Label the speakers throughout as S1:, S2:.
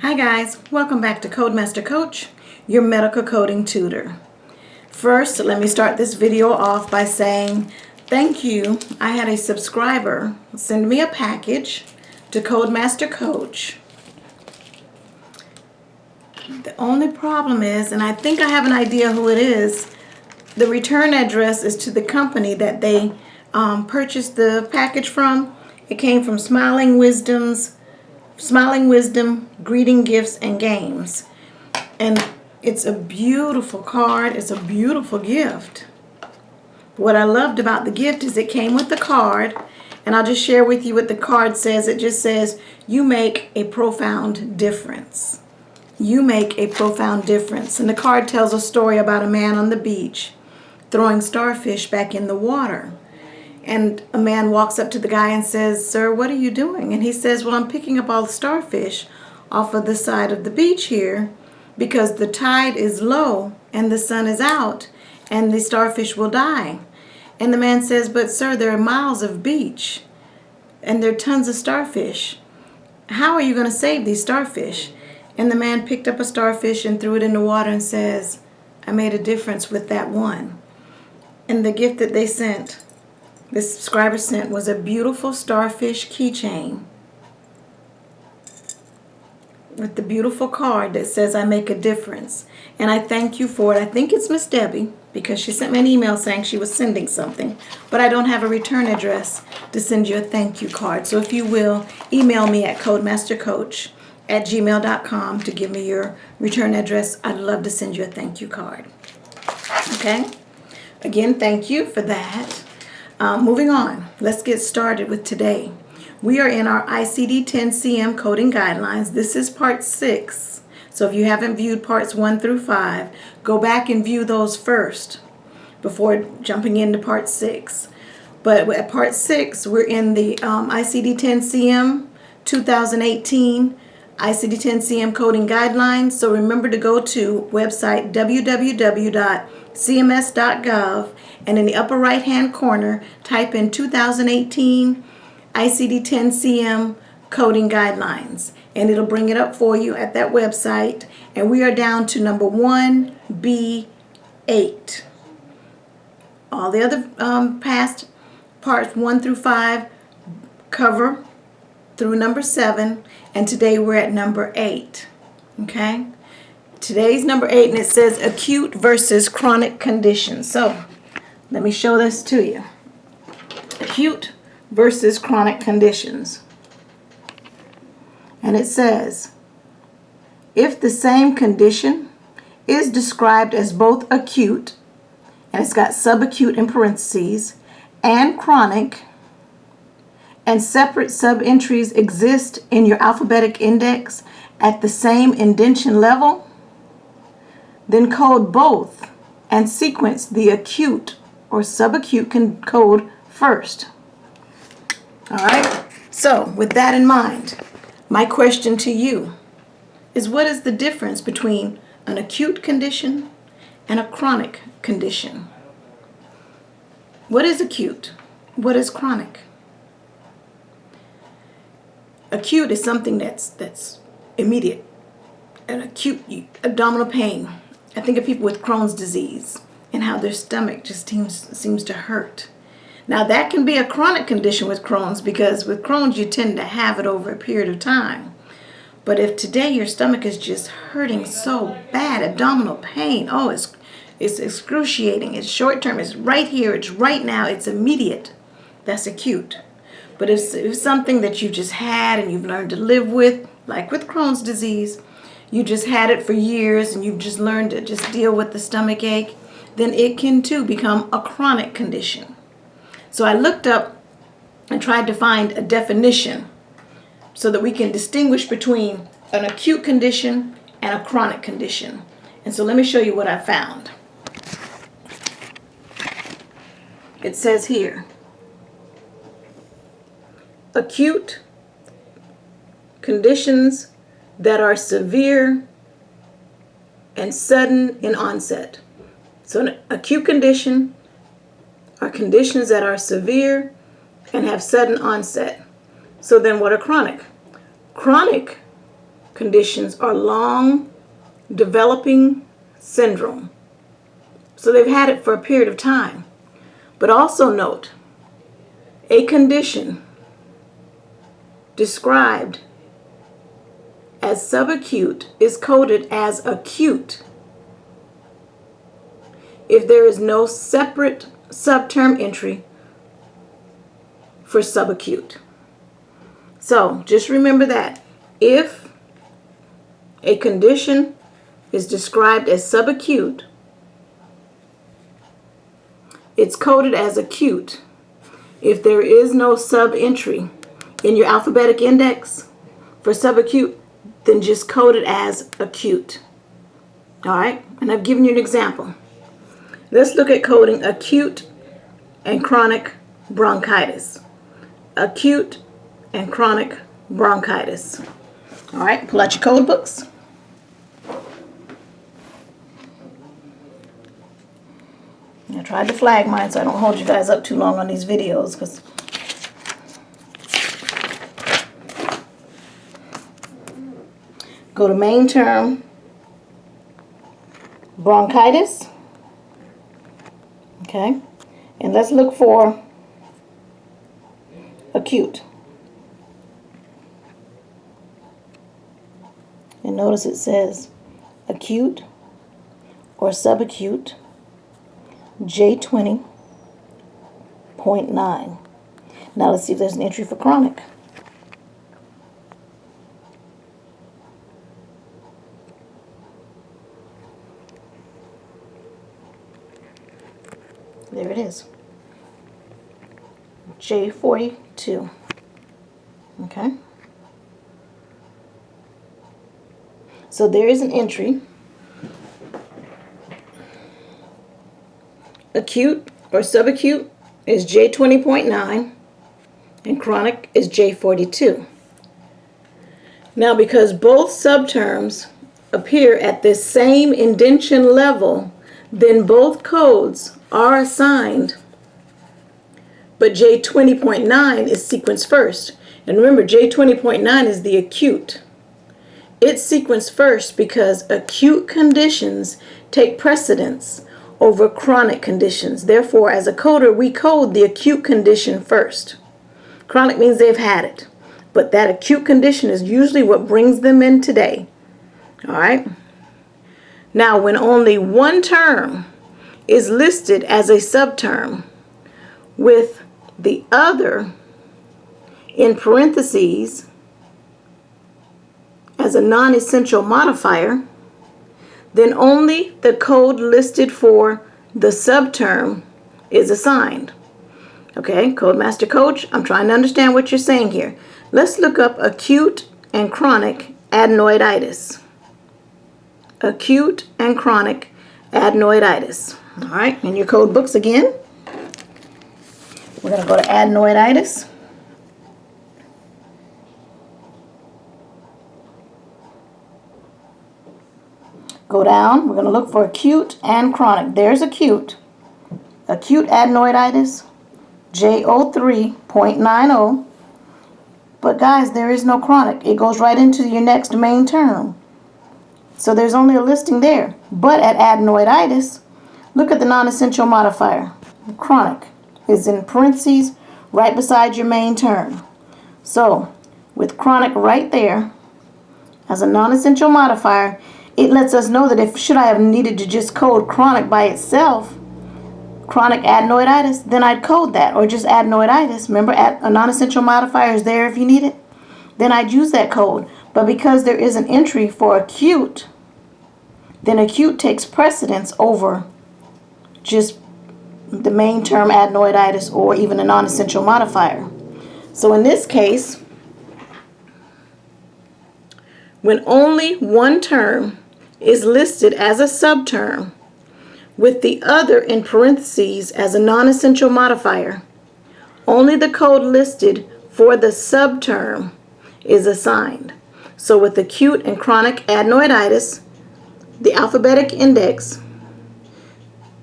S1: Hi guys, welcome back to Codemaster Coach, your medical coding tutor. First, let me start this video off by saying thank you. I had a subscriber send me a package to Codemaster Coach. The only problem is, and I think I have an idea who it is, the return address is to the company that they purchased the package from. It came from Smiling Wisdom, Greeting Gifts and Games. And it's a beautiful card. It's a beautiful gift. What I loved about the gift is it came with the card. And I'll just share with you what the card says. It just says, you make a profound difference. You make a profound difference. And the card tells a story about a man on the beach throwing starfish back in the water. And a man walks up to the guy and says, "Sir, what are you doing?" And he says, "Well, I'm picking up all the starfish off of the side of the beach here because the tide is low and the sun is out and the starfish will die." And the man says, "But sir, there are miles of beach and there are tons of starfish. How are you going to save these starfish?" And the man picked up a starfish and threw it in the water and says, "I made a difference with that one." And the gift that they sent, this subscriber sent, was a beautiful starfish keychain with the beautiful card that says, "I make a difference." And I thank you for it. I think it's Miss Debbie because she sent me an email saying she was sending something, but I don't have a return address to send you a thank you card. So if you will, email me at codemastercoach@gmail.com to give me your return address. I'd love to send you a thank you card. Okay? Again, thank you for that. Moving on, let's get started with today. We are in our ICD-10-CM Coding Guidelines. This is part 6. So if you haven't viewed parts 1 through 5, go back and view those first before jumping into part 6. But at part 6, we're in the ICD-10-CM 2018 ICD-10-CM Coding Guidelines. So remember to go to website www.cms.gov, and in the upper right hand corner type in 2018 ICD-10-CM Coding Guidelines, and it'll bring it up for you at that website. And we are down to number 1B8. All the other past parts 1 through 5 cover through number 7, and today we're at number 8. Okay? Today's number 8, and it says acute versus chronic conditions. So let me show this to you. Acute versus chronic conditions. And it says, if the same condition is described as both acute, and it's got subacute in parentheses, and chronic, and separate sub-entries exist in your alphabetic index at the same indentation level, then code both and sequence the acute or subacute code first. All right? So, with that in mind, my question to you is, what is the difference between an acute condition and a chronic condition? What is acute? What is chronic? Acute is something that's immediate. An acute abdominal pain. I think of people with Crohn's disease and how their stomach just seems to hurt. Now that can be a chronic condition with Crohn's, because with Crohn's you tend to have it over a period of time. But if today your stomach is just hurting so bad, abdominal pain, it's excruciating, it's short term, it's right here, it's right now, it's immediate, that's acute. But if something that you've just had and you've learned to live with, like with Crohn's disease, you just had it for years and you've just learned to just deal with the stomach ache, then it can too become a chronic condition. So I looked up and tried to find a definition so that we can distinguish between an acute condition and a chronic condition. And so let me show you what I found. It says here, acute conditions that are severe and sudden in onset. So an acute condition are conditions that are severe and have sudden onset. So then what are chronic? Chronic conditions are long developing syndrome. So they've had it for a period of time. But also note, a condition described as subacute is coded as acute if there is no separate subterm entry for subacute. So just remember that if a condition is described as subacute, it's coded as acute if there is no sub-entry in your alphabetic index for subacute, then just code it as acute. All right, and I've given you an example. Let's look at coding acute and chronic bronchitis. Acute and chronic bronchitis. All right, pull out your code books. I tried to flag mine so I don't hold you guys up too long on these videos, because go to main term bronchitis. Okay, and let's look for acute. And notice it says acute or subacute J20.9. Now let's see if there's an entry for chronic. There it is. J42. Okay. So there is an entry. Acute or subacute is J20.9 and chronic is J42. Now, because both subterms appear at the same indentation level, then both codes are assigned, but J20.9 is sequenced first. And remember, J20.9 is the acute. It's sequenced first because acute conditions take precedence over chronic conditions. Therefore, as a coder, we code the acute condition first. Chronic means they've had it, but that acute condition is usually what brings them in today. All right. Now, when only one term is listed as a subterm with the other in parentheses as a non-essential modifier, then only the code listed for the subterm is assigned. Okay, Codemaster Coach, I'm trying to understand what you're saying here. Let's look up acute and chronic adenoiditis. Acute and chronic adenoiditis. All right, in your code books again, we're going to go to adenoiditis. Go down, we're going to look for acute and chronic. There's acute. Acute adenoiditis, J03.90. But guys, there is no chronic. It goes right into your next main term. So there's only a listing there. But at adenoiditis, look at the non-essential modifier. Chronic is in parentheses right beside your main term. So with chronic right there as a non-essential modifier, it lets us know that if should I have needed to just code chronic by itself, chronic adenoiditis, then I'd code that, or just adenoiditis. Remember, a non-essential modifier is there if you need it. Then I'd use that code. But because there is an entry for acute, then acute takes precedence over just the main term adenoiditis or even a non-essential modifier. So in this case, when only one term is listed as a subterm with the other in parentheses as a non-essential modifier, only the code listed for the subterm is assigned. So with acute and chronic adenoiditis, the alphabetic index,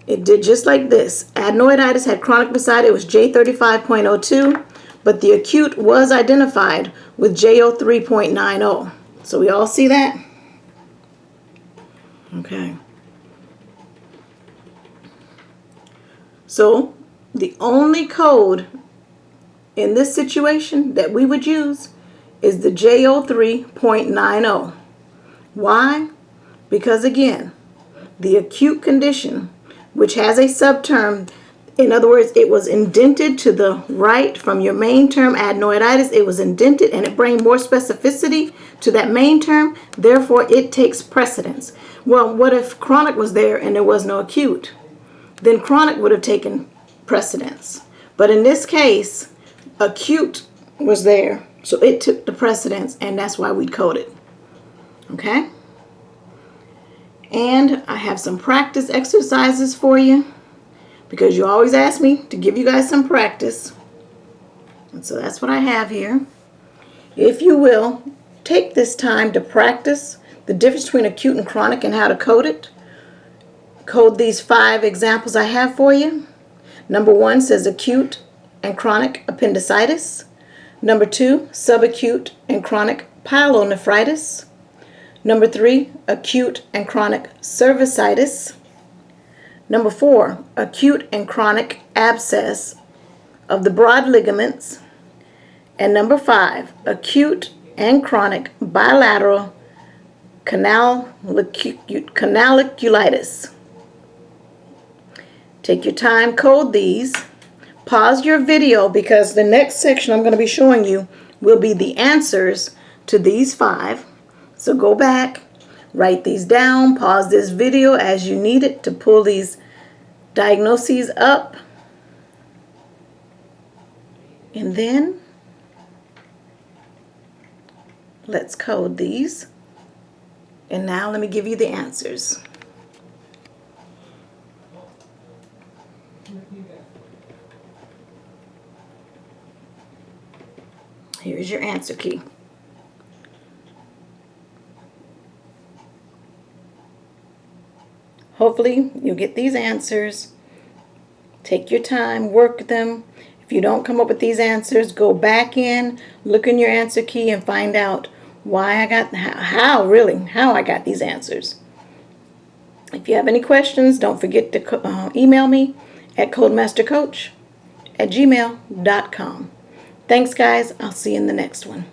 S1: it did just like this. Adenoiditis had chronic beside it, was J35.02, but the acute was identified with J03.90. So we all see that? Okay. So the only code in this situation that we would use is the J03.90. Why? Because again, the acute condition, which has a subterm, in other words, it was indented to the right from your main term adenoiditis. It was indented and it brings more specificity to that main term. Therefore, it takes precedence. Well, what if chronic was there and there was no acute? Then chronic would have taken precedence. But in this case, acute was there, so it took the precedence, and that's why we coded. Okay? And I have some practice exercises for you, because you always ask me to give you guys some practice. And so that's what I have here. If you will, take this time to practice the difference between acute and chronic and how to code it. Code these 5 examples I have for you. Number 1 says acute and chronic appendicitis. Number 2, subacute and chronic pyelonephritis. Number 3, acute and chronic cervicitis. Number 4, acute and chronic abscess of the broad ligaments. And number 5, acute and chronic bilateral canaliculitis. Take your time, code these. Pause your video, because the next section I'm going to be showing you will be the answers to these 5. So go back, write these down, pause this video as you need it to pull these diagnoses up. And then let's code these. And now let me give you the answers. Here's your answer key. Hopefully you'll get these answers. Take your time, work them. If you don't come up with these answers, go back in, look in your answer key, and find out why I got, how I got these answers. If you have any questions, don't forget to email me at codemastercoach@gmail.com. Thanks, guys. I'll see you in the next one.